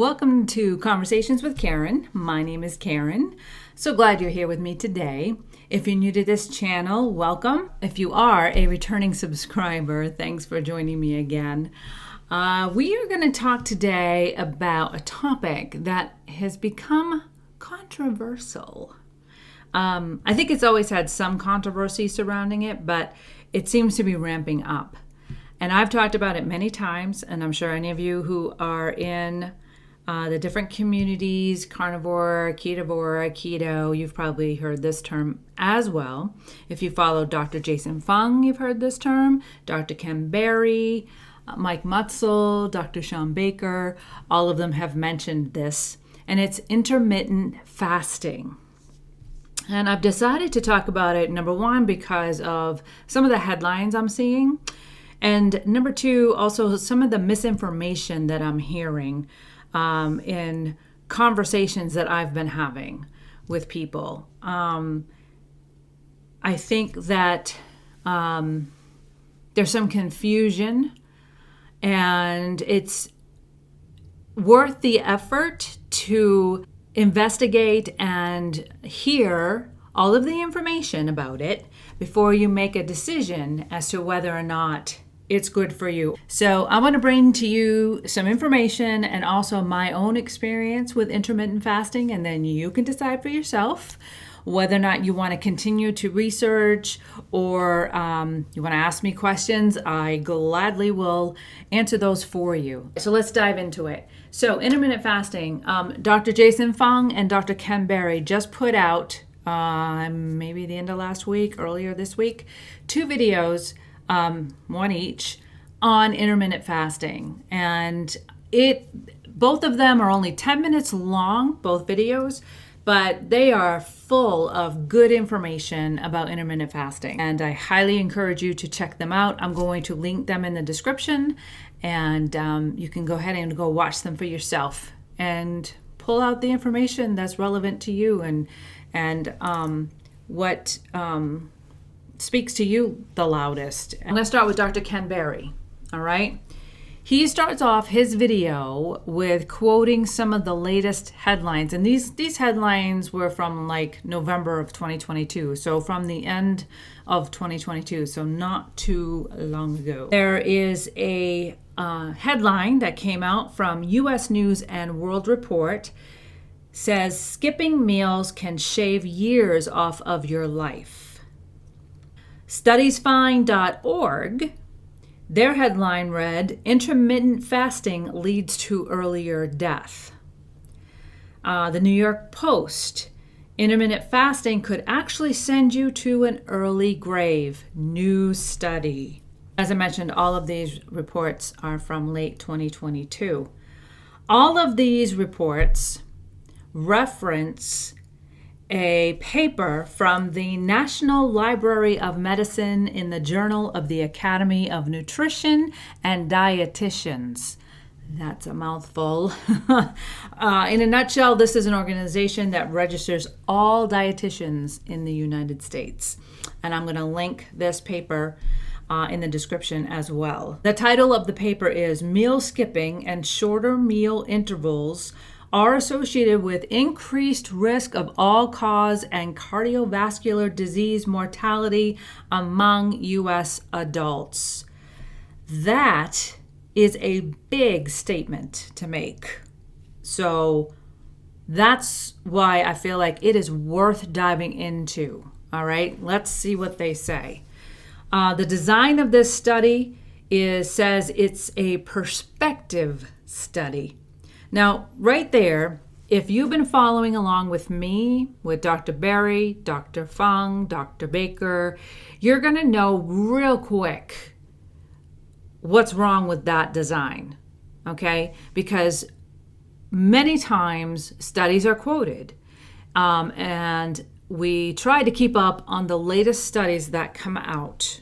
Welcome to Conversations with Karen. My name is Karen. So glad you're here with me today. If you're new to this channel, welcome. If you are a returning subscriber, thanks for joining me again. We are going to talk today about a topic that has become controversial. I think it's always had some controversy surrounding it, but it seems to be ramping up. And I've talked about it many times, and I'm sure any of you who are in the different communities, carnivore, keto, you've probably heard this term as well. If you follow Dr. Jason Fung, you've heard this term. Dr. Ken Berry, Mike Mutzel, Dr. Sean Baker, all of them have mentioned this. And it's intermittent fasting. And I've decided to talk about it, number one, because of some of the headlines I'm seeing. And number two, also some of the misinformation that I'm hearing in conversations that I've been having with people. I think that there's some confusion, and it's worth the effort to investigate and hear all of the information about it before you make a decision as to whether or not it's good for you. So I want to bring to you some information and also my own experience with intermittent fasting, and then you can decide for yourself whether or not you want to continue to research or you want to ask me questions. I gladly will answer those for you. So let's dive into it. So intermittent fasting, Dr. Jason Fung and Dr. Ken Berry just put out maybe the end of last week, earlier this week, 2 videos, one each, on intermittent fasting. And both of them are only 10 minutes long, both videos, but they are full of good information about intermittent fasting. And I highly encourage you to check them out. I'm going to link them in the description, and you can go ahead and go watch them for yourself and pull out the information that's relevant to you and what speaks to you the loudest. I'm going to start with Dr. Ken Berry, all right? He starts off his video with quoting some of the latest headlines. And these headlines were from like November of 2022. So from the end of 2022, so not too long ago. There is a headline that came out from U.S. News and World Report, says skipping meals can shave years off of your life. Studiesfind.org, their headline read, intermittent fasting leads to earlier death. The New York Post, intermittent fasting could actually send you to an early grave. New study. As I mentioned, all of these reports are from late 2022. All of these reports reference a paper from the National Library of Medicine in the Journal of the Academy of Nutrition and Dietitians. That's a mouthful. In a nutshell, this is an organization that registers all dietitians in the United States. And I'm going to link this paper in the description as well. The title of the paper is Meal Skipping and Shorter Meal Intervals are associated with increased risk of all-cause and cardiovascular disease mortality among U.S. adults. That is a big statement to make. So that's why I feel like it is worth diving into. All right, let's see what they say. The design of this study says it's a perspective study. Now, right there, if you've been following along with me, with Dr. Berry, Dr. Fung, Dr. Baker, you're going to know real quick what's wrong with that design, okay? Because many times studies are quoted, and we try to keep up on the latest studies that come out,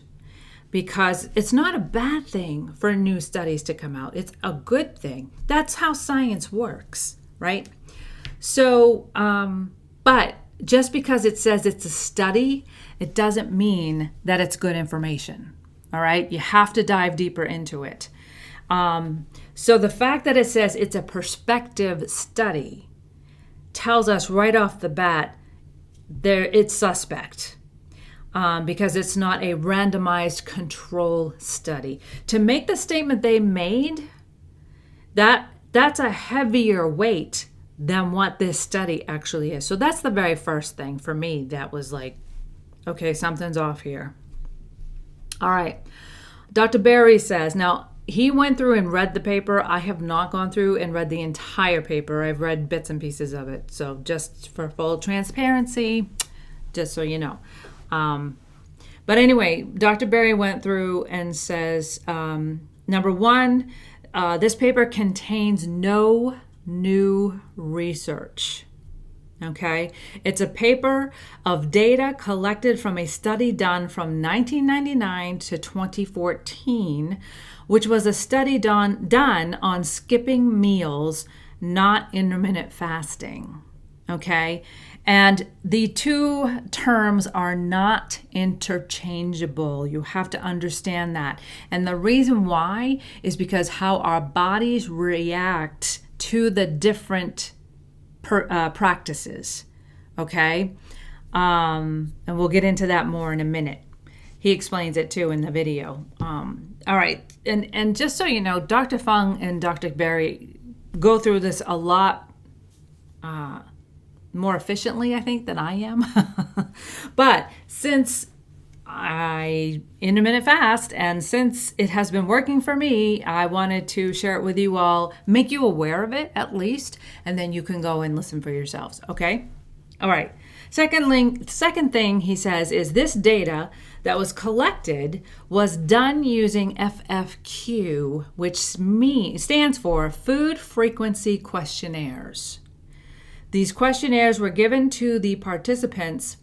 because it's not a bad thing for new studies to come out. It's a good thing. That's how science works, right? So, but just because it says it's a study, it doesn't mean that it's good information, all right? You have to dive deeper into it. So the fact that it says it's a prospective study tells us right off the bat it's suspect. Because it's not a randomized control study. To make the statement they made, that's a heavier weight than what this study actually is. So that's the very first thing for me that was like, okay, something's off here. All right. Dr. Berry says, now he went through and read the paper. I have not gone through and read the entire paper. I've read bits and pieces of it. So just for full transparency, just so you know. But anyway, Dr. Berry went through and says, number one, this paper contains no new research. Okay, it's a paper of data collected from a study done from 1999 to 2014, which was a study done on skipping meals, not intermittent fasting. Okay, and the two terms are not interchangeable. You have to understand that. And the reason why is because how our bodies react to the different practices. Okay, and we'll get into that more in a minute. He explains it too in the video. All right, and just so you know, Dr. Fung and Dr. Berry go through this a lot more efficiently, I think, than I am. But since I intermittent fast and since it has been working for me, I wanted to share it with you all, make you aware of it at least, and then you can go and listen for yourselves. Okay? All right. Second thing he says is this data that was collected was done using FFQ, which stands for Food Frequency Questionnaires. These questionnaires were given to the participants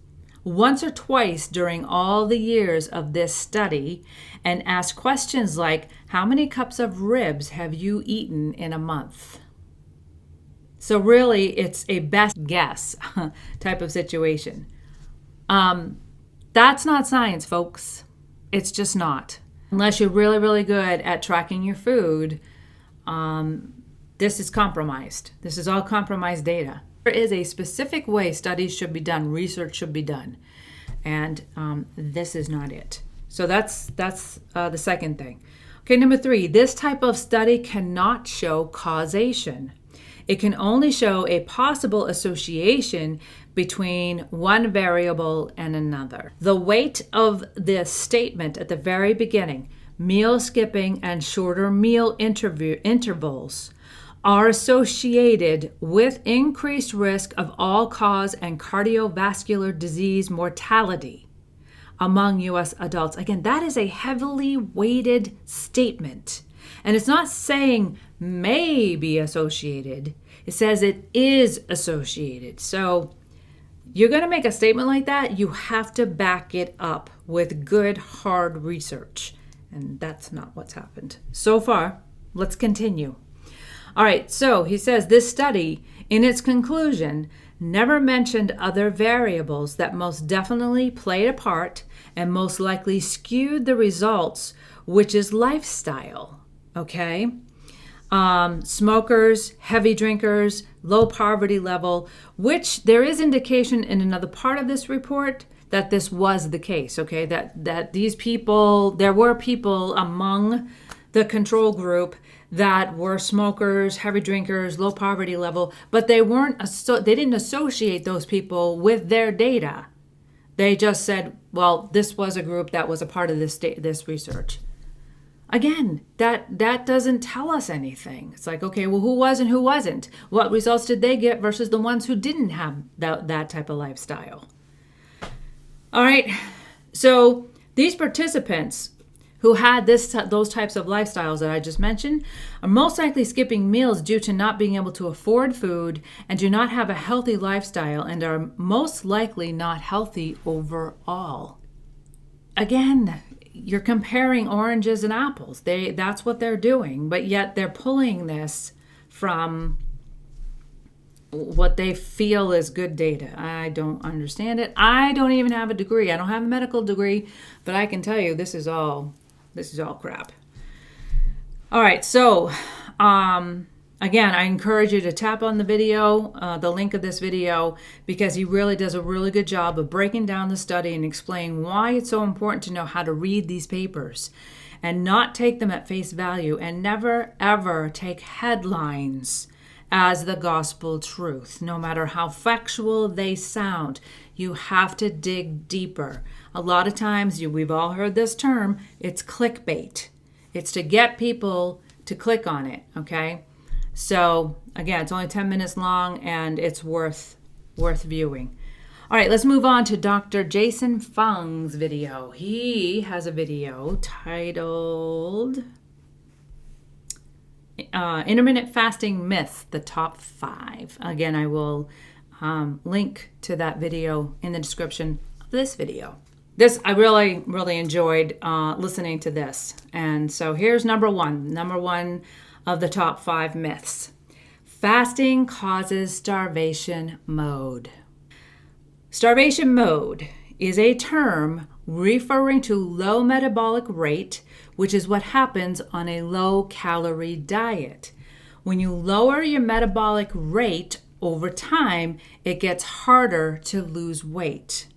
once or twice during all the years of this study and asked questions like, how many cups of ribs have you eaten in a month? So really, it's a best guess type of situation. That's not science, folks. It's just not. Unless you're really, really good at tracking your food, this is compromised. This is all compromised data. There is a specific way studies should be done, research should be done, and this is not it. So that's the second thing. Okay, number 3, this type of study cannot show causation. It can only show a possible association between one variable and another. The weight of this statement at the very beginning, meal skipping and shorter meal intervals, are associated with increased risk of all-cause and cardiovascular disease mortality among U.S. adults. Again, that is a heavily weighted statement. And it's not saying may be associated. It says it is associated. So you're going to make a statement like that, you have to back it up with good, hard research. And that's not what's happened so far. Let's continue. All right, so he says this study, in its conclusion, never mentioned other variables that most definitely played a part and most likely skewed the results, which is lifestyle, okay? Smokers, heavy drinkers, low poverty level, which there is indication in another part of this report that this was the case, okay? That these people, there were people among the control group that were smokers, heavy drinkers, low poverty level, but they didn't associate those people with their data. They just said, well, this was a group that was a part of this research. Again, that doesn't tell us anything. It's like, okay, well, who was and who wasn't? What results did they get versus the ones who didn't have that type of lifestyle? All right, so these participants who had those types of lifestyles that I just mentioned are most likely skipping meals due to not being able to afford food and do not have a healthy lifestyle and are most likely not healthy overall. Again, you're comparing oranges and apples. That's what they're doing, but yet they're pulling this from what they feel is good data. I don't understand it. I don't even have a degree. I don't have a medical degree, but I can tell you this is all crap. All right, so again, I encourage you to tap on the video, the link of this video, because he really does a really good job of breaking down the study and explaining why it's so important to know how to read these papers and not take them at face value, and never, ever take headlines as the gospel truth. No matter how factual they sound, you have to dig deeper. A lot of times, we've all heard this term, it's clickbait. It's to get people to click on it, okay? So again, it's only 10 minutes long and it's worth viewing. All right, let's move on to Dr. Jason Fung's video. He has a video titled Intermittent Fasting Myths, the Top 5. Again, I will link to that video in the description of this video. I really, really enjoyed listening to this. And so here's number one of the top 5 myths. Fasting causes starvation mode. Starvation mode is a term referring to low metabolic rate, which is what happens on a low-calorie diet. When you lower your metabolic rate over time, it gets harder to lose weight.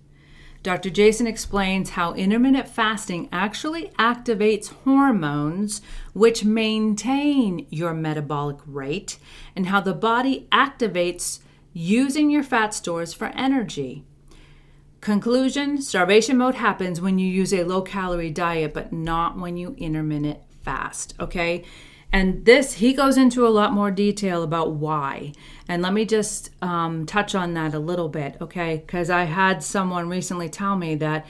Dr. Jason explains how intermittent fasting actually activates hormones which maintain your metabolic rate, and how the body activates using your fat stores for energy. Conclusion: starvation mode happens when you use a low-calorie diet, but not when you intermittent fast, okay? And he goes into a lot more detail about why. And let me just touch on that a little bit, okay? Because I had someone recently tell me that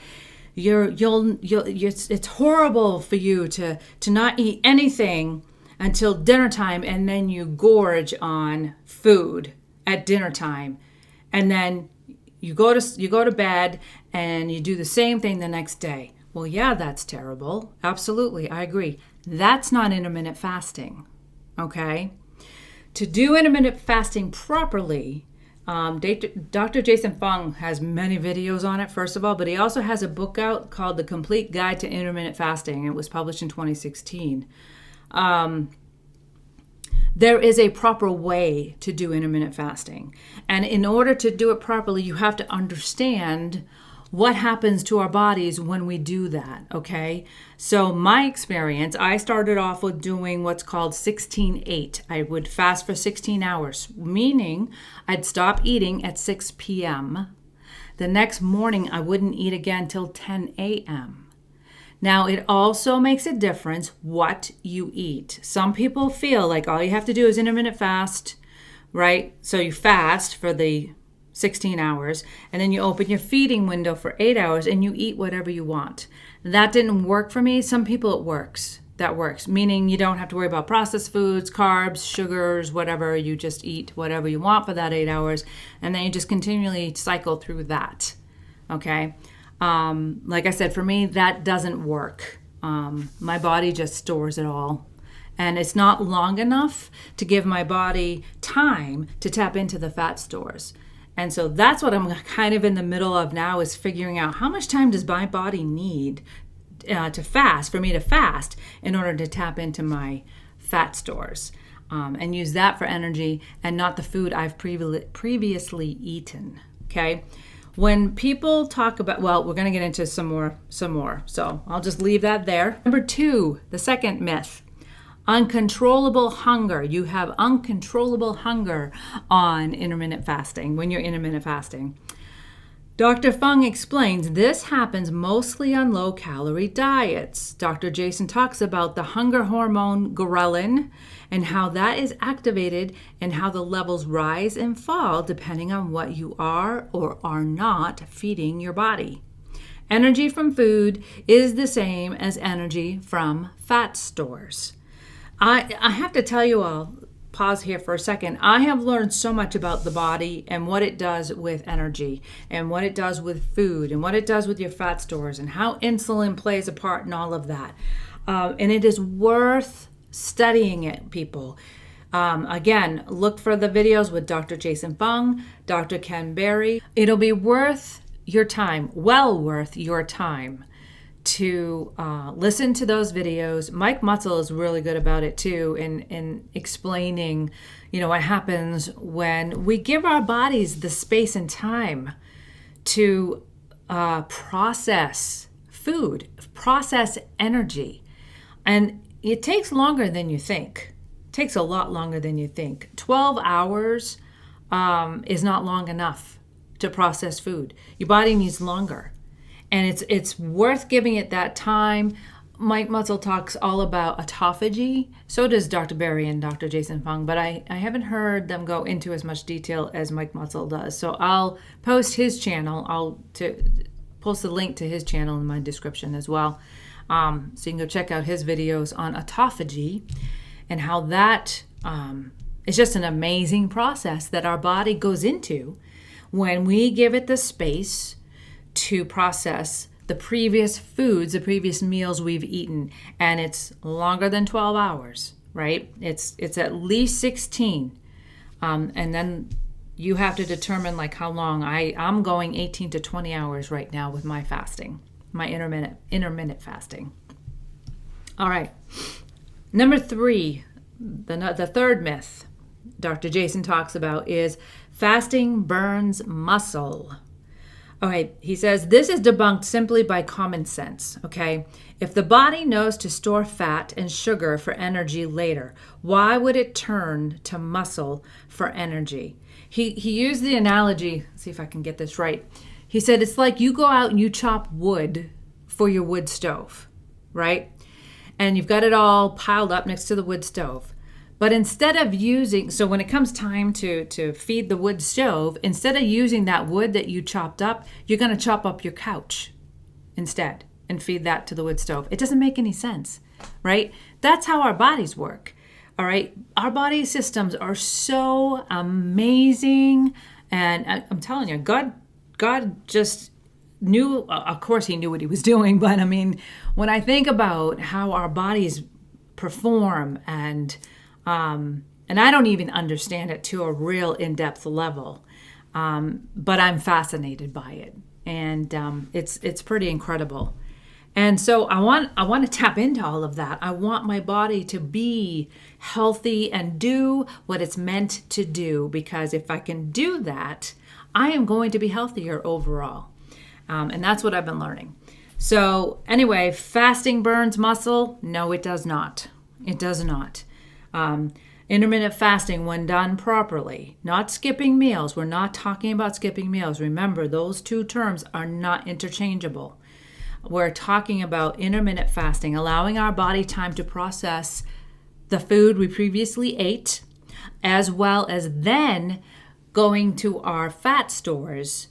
it's horrible for you to not eat anything until dinner time, and then you gorge on food at dinner time, and then you go to bed and you do the same thing the next day. Well, yeah, that's terrible. Absolutely, I agree. That's not intermittent fasting, okay? To do intermittent fasting properly, Dr. Jason Fung has many videos on it, first of all, but he also has a book out called The Complete Guide to Intermittent Fasting. It was published in 2016. There is a proper way to do intermittent fasting. And in order to do it properly, you have to understand what happens to our bodies when we do that, okay? So my experience, I started off with doing what's called 16-8. I would fast for 16 hours, meaning I'd stop eating at 6 p.m. The next morning, I wouldn't eat again till 10 a.m. Now, it also makes a difference what you eat. Some people feel like all you have to do is intermittent fast, right? So you fast for the 16 hours, and then you open your feeding window for 8 hours and you eat whatever you want. That didn't work for me. Some people it works. That works, meaning you don't have to worry about processed foods, carbs, sugars, whatever. You just eat whatever you want for that 8 hours, and then you just continually cycle through that, okay? Like I said, for me, that doesn't work. My body just stores it all. And it's not long enough to give my body time to tap into the fat stores. And so that's what I'm kind of in the middle of now, is figuring out how much time does my body need to fast, for me to fast, in order to tap into my fat stores and use that for energy and not the food I've previously eaten, okay? When people talk about, well, we're going to get into some more, so I'll just leave that there. Number 2, the second myth, uncontrollable hunger. You have uncontrollable hunger on intermittent fasting, when you're intermittent fasting. Dr. Fung explains this happens mostly on low-calorie diets. Dr. Jason talks about the hunger hormone ghrelin and how that is activated and how the levels rise and fall depending on what you are or are not feeding your body. Energy from food is the same as energy from fat stores. I have to tell you all, pause here for a second. I have learned so much about the body and what it does with energy and what it does with food and what it does with your fat stores and how insulin plays a part in all of that. And it is worth studying it, people. Again, look for the videos with Dr. Jason Fung, Dr. Ken Berry. It'll be worth your time, well worth your time, to listen to those videos. Mike Mutzel is really good about it too, in explaining, what happens when we give our bodies the space and time to process food, process energy. And it takes longer than you think. It takes a lot longer than you think. 12 hours is not long enough to process food. Your body needs longer. And it's worth giving it that time. Mike Mutzel talks all about autophagy. So does Dr. Barry and Dr. Jason Fung, but I haven't heard them go into as much detail as Mike Mutzel does. So I'll post his channel. I'll post a link to his channel in my description as well. So you can go check out his videos on autophagy and how that is just an amazing process that our body goes into when we give it the space to process the previous foods, the previous meals we've eaten. And it's longer than 12 hours, right? It's at least 16. And then you have to determine how long. I'm going 18 to 20 hours right now with my fasting, my intermittent fasting. All right. Number 3, the third myth Dr. Jason talks about is fasting burns muscle. Okay, he says this is debunked simply by common sense, okay? If the body knows to store fat and sugar for energy later, why would it turn to muscle for energy? He used the analogy, let's see if I can get this right. He said it's like you go out and you chop wood for your wood stove, right? And you've got it all piled up next to the wood stove. But instead of so when it comes time to feed the wood stove, instead of using that wood that you chopped up, you're going to chop up your couch instead and feed that to the wood stove. It doesn't make any sense, right? That's how our bodies work, all right? Our body systems are so amazing. And I'm telling you, God just knew, of course he knew what he was doing, but I mean, when I think about how our bodies perform and I don't even understand it to a real in-depth level, but I'm fascinated by it, and it's pretty incredible. And so I want to tap into all of that. I want my body to be healthy and do what it's meant to do, because if I can do that, I am going to be healthier overall, and that's what I've been learning. So anyway, fasting burns muscle? No, it does not. It does not. Intermittent fasting, when done properly, not skipping meals. We're not talking about skipping meals. Remember, those two terms are not interchangeable. We're talking about intermittent fasting, allowing our body time to process the food we previously ate, as well as then going to our fat stores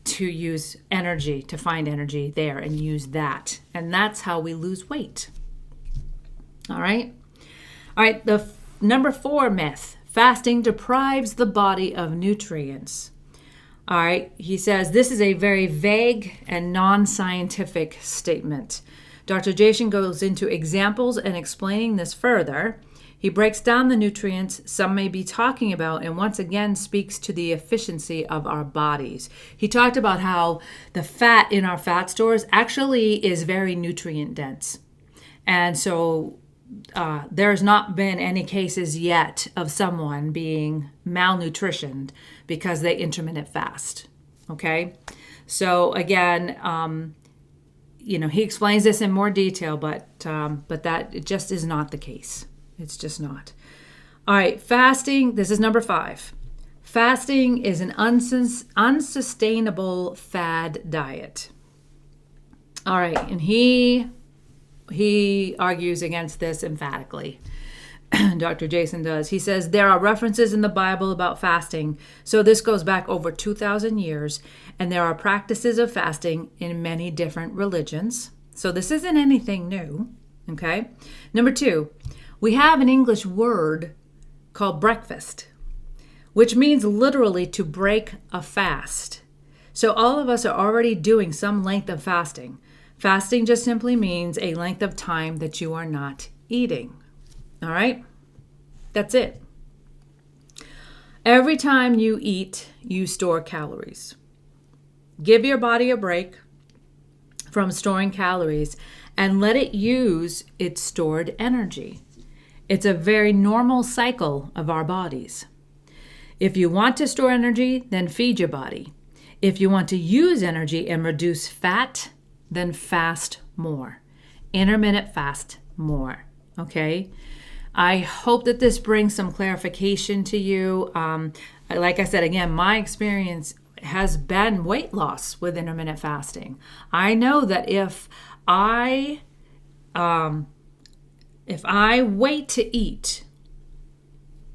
to use energy, to find energy there and use that. And that's how we lose weight. All right. All right, the number 4 myth, fasting deprives the body of nutrients. All right, he says this is a very vague and non-scientific statement. Dr. Jason goes into examples and explaining this further. He breaks down the nutrients some may be talking about and once again speaks to the efficiency of our bodies. He talked about how the fat in our fat stores actually is very nutrient dense. And so there's not been any cases yet of someone being malnutritioned because they intermittent fast. Okay, so again, he explains this in more detail, but that it just is not the case. It's just not. All right, fasting. This is number 5. Fasting is an unsustainable fad diet. All right, and he argues against this emphatically. Dr. Jason does. He says there are references in the Bible about fasting. So this goes back over 2,000 years. And there are practices of fasting in many different religions. So this isn't anything new. Okay. Number 2, we have an English word called breakfast, which means literally to break a fast. So all of us are already doing some length of fasting. Fasting just simply means a length of time that you are not eating. All right? That's it. Every time you eat, you store calories. Give your body a break. from storing calories and let it use its stored energy. It's a very normal cycle of our bodies. If you want to store energy, then feed your body. If you want to use energy and reduce fat, then fast more. Intermittent fast more. Okay? I hope that this brings some clarification to you. Like I said, again, my experience has been weight loss with intermittent fasting. I know that if I wait to eat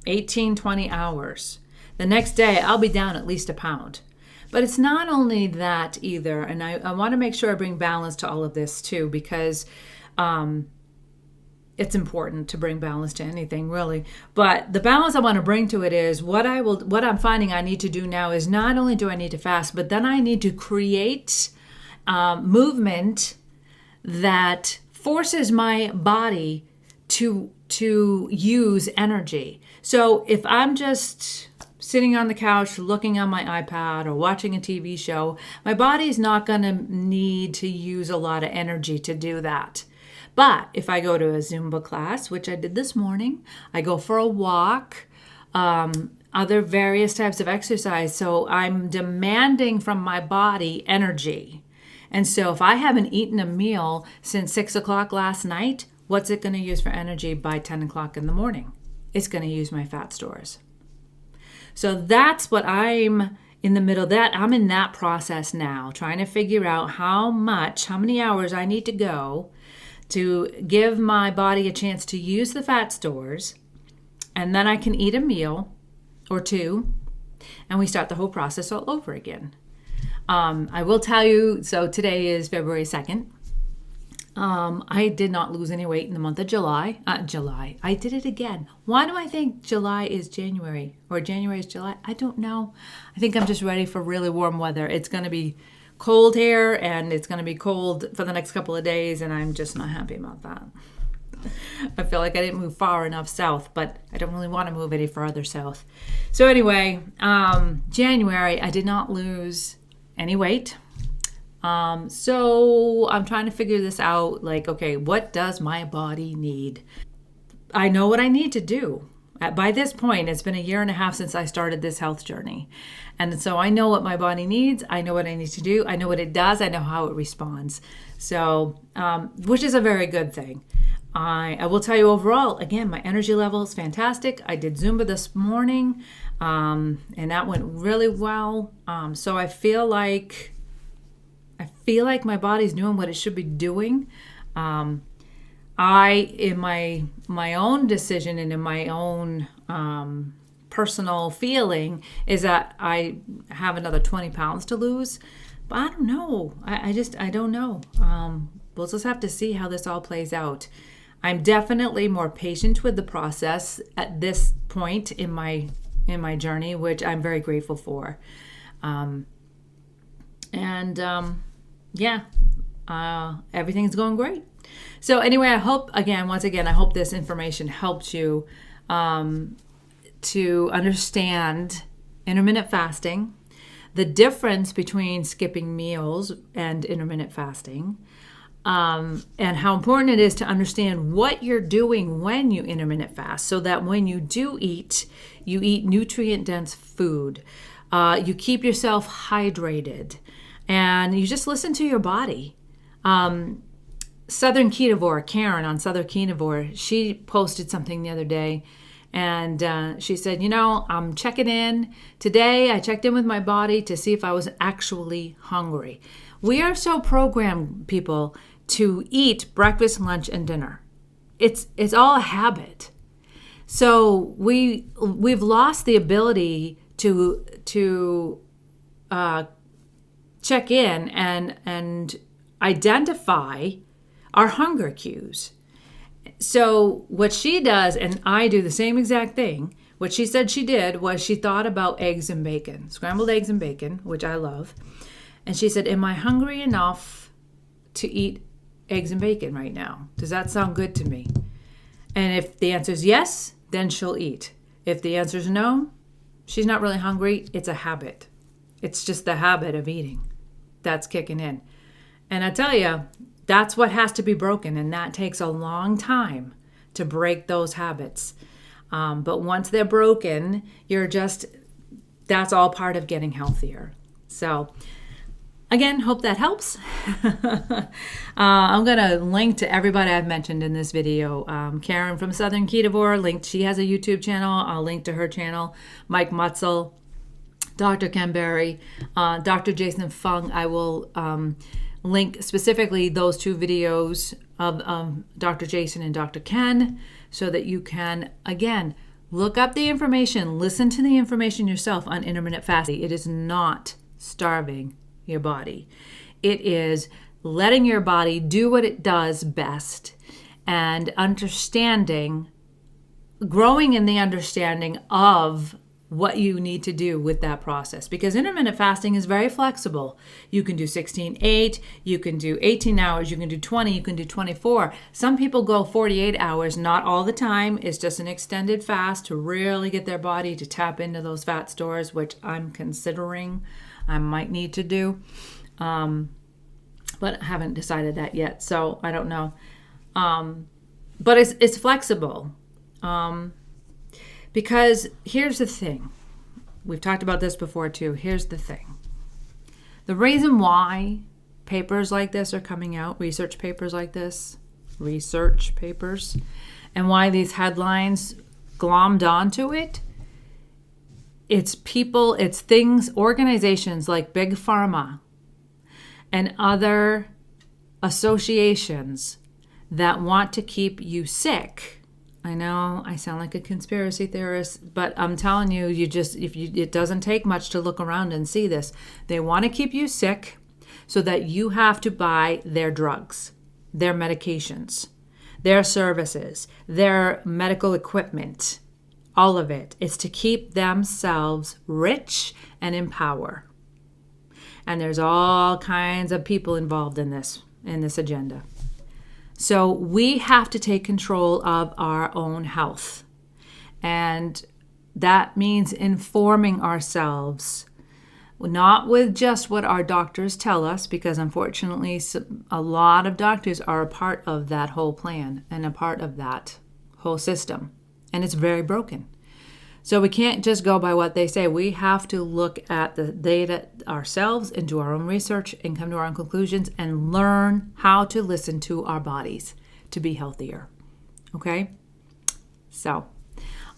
18, 20 hours, the next day I'll be down at least a pound. But it's not only that either, and I want to make sure I bring balance to all of this too, because it's important to bring balance to anything, really. But the balance I want to bring to it is what I'm finding I need to do now is not only do I need to fast, but then I need to create movement that forces my body to use energy. So if I'm just sitting on the couch looking on my iPad or watching a TV show, my body's not going to need to use a lot of energy to do that. But if I go to a Zumba class, which I did this morning, I go for a walk, other various types of exercise. So I'm demanding from my body energy. And so if I haven't eaten a meal since 6 o'clock last night, what's it going to use for energy by 10 o'clock in the morning? It's going to use my fat stores. So that's what I'm in the middle of that. I'm in that process now, trying to figure out how many hours I need to go to give my body a chance to use the fat stores, and then I can eat a meal or two, and we start the whole process all over again. I will tell you, so today is February 2nd. I did not lose any weight in the month of July. I did it again. Why do I think July is January or January is July? I don't know. I think I'm just ready for really warm weather. It's going to be cold here, and it's going to be cold for the next couple of days, and I'm just not happy about that. I feel like I didn't move far enough south, but I don't really want to move any further south. So anyway, January, I did not lose any weight. So I'm trying to figure this out, like, okay, what does my body need? I know what I need to do. By this point, it's been 1.5 years since I started this health journey. And so I know what my body needs. I know what I need to do. I know what it does. I know how it responds. So, which is a very good thing. I will tell you overall, again, my energy level is fantastic. I did Zumba this morning, and that went really well. So I feel like my body's doing what it should be doing. In my own decision and in my own personal feeling is that I have another 20 pounds to lose, but I don't know. I don't know. We'll just have to see how this all plays out. I'm definitely more patient with the process at this point in my journey, which I'm very grateful for. Everything's going great. So anyway, I hope this information helped you to understand intermittent fasting, the difference between skipping meals and intermittent fasting, and how important it is to understand what you're doing when you intermittent fast, so that when you do eat, you eat nutrient-dense food. You keep yourself hydrated, and you just listen to your body. Southern Ketovore, Karen on Southern Ketovore, she posted something the other day, and she said, I'm checking in. Today, I checked in with my body to see if I was actually hungry. We are so programmed, people, to eat breakfast, lunch, and dinner. It's all a habit. So we've lost the ability to check in and identify our hunger cues. So what she does, and I do the same exact thing, what she said she did was she thought about eggs and bacon, scrambled eggs and bacon, which I love. And she said, am I hungry enough to eat eggs and bacon right now? Does that sound good to me? And if the answer is yes, then she'll eat. If the answer is no, she's not really hungry. It's a habit. It's just the habit of eating that's kicking in. And I tell you, that's what has to be broken, and that takes a long time to break those habits. But once they're broken, that's all part of getting healthier. So again, hope that helps. I'm going to link to everybody I've mentioned in this video. Karen from Southern Ketovore, she has a YouTube channel. I'll link to her channel. Mike Mutzel, Dr. Ken Berry, Dr. Jason Fung. I will link specifically those two videos of Dr. Jason and Dr. Ken so that you can, again, look up the information, listen to the information yourself on intermittent fasting. It is not starving your body. It is letting your body do what it does best and growing in the understanding of what you need to do with that process, because intermittent fasting is very flexible. You can do 16-8, you can do 18 hours, you can do 20, you can do 24. Some people go 48 hours, not all the time. It's just an extended fast to really get their body to tap into those fat stores, which I'm considering I might need to do. But I haven't decided that yet, so I don't know. But it's flexible. Because here's the thing. We've talked about this before too. Here's the thing. The reason why papers like this are coming out, research papers, and why these headlines glommed onto it, it's things, organizations like Big Pharma and other associations that want to keep you sick. I know I sound like a conspiracy theorist, but I'm telling you, it doesn't take much to look around and see this. They want to keep you sick so that you have to buy their drugs, their medications, their services, their medical equipment, all of it. It's to keep themselves rich and in power. And there's all kinds of people involved in this agenda. So we have to take control of our own health. And that means informing ourselves, not with just what our doctors tell us, because unfortunately a lot of doctors are a part of that whole plan and a part of that whole system. And it's very broken. So we can't just go by what they say. We have to look at the data ourselves and do our own research and come to our own conclusions and learn how to listen to our bodies to be healthier. Okay? So,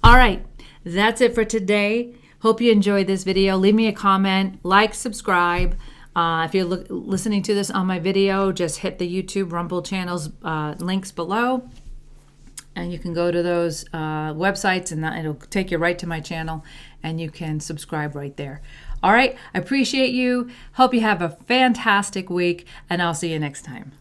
all right. That's it for today. Hope you enjoyed this video. Leave me a comment, subscribe. If you're listening to this on my video, just hit the YouTube Rumble channels links below. And you can go to those websites and it'll take you right to my channel and you can subscribe right there. All right. I appreciate you. Hope you have a fantastic week and I'll see you next time.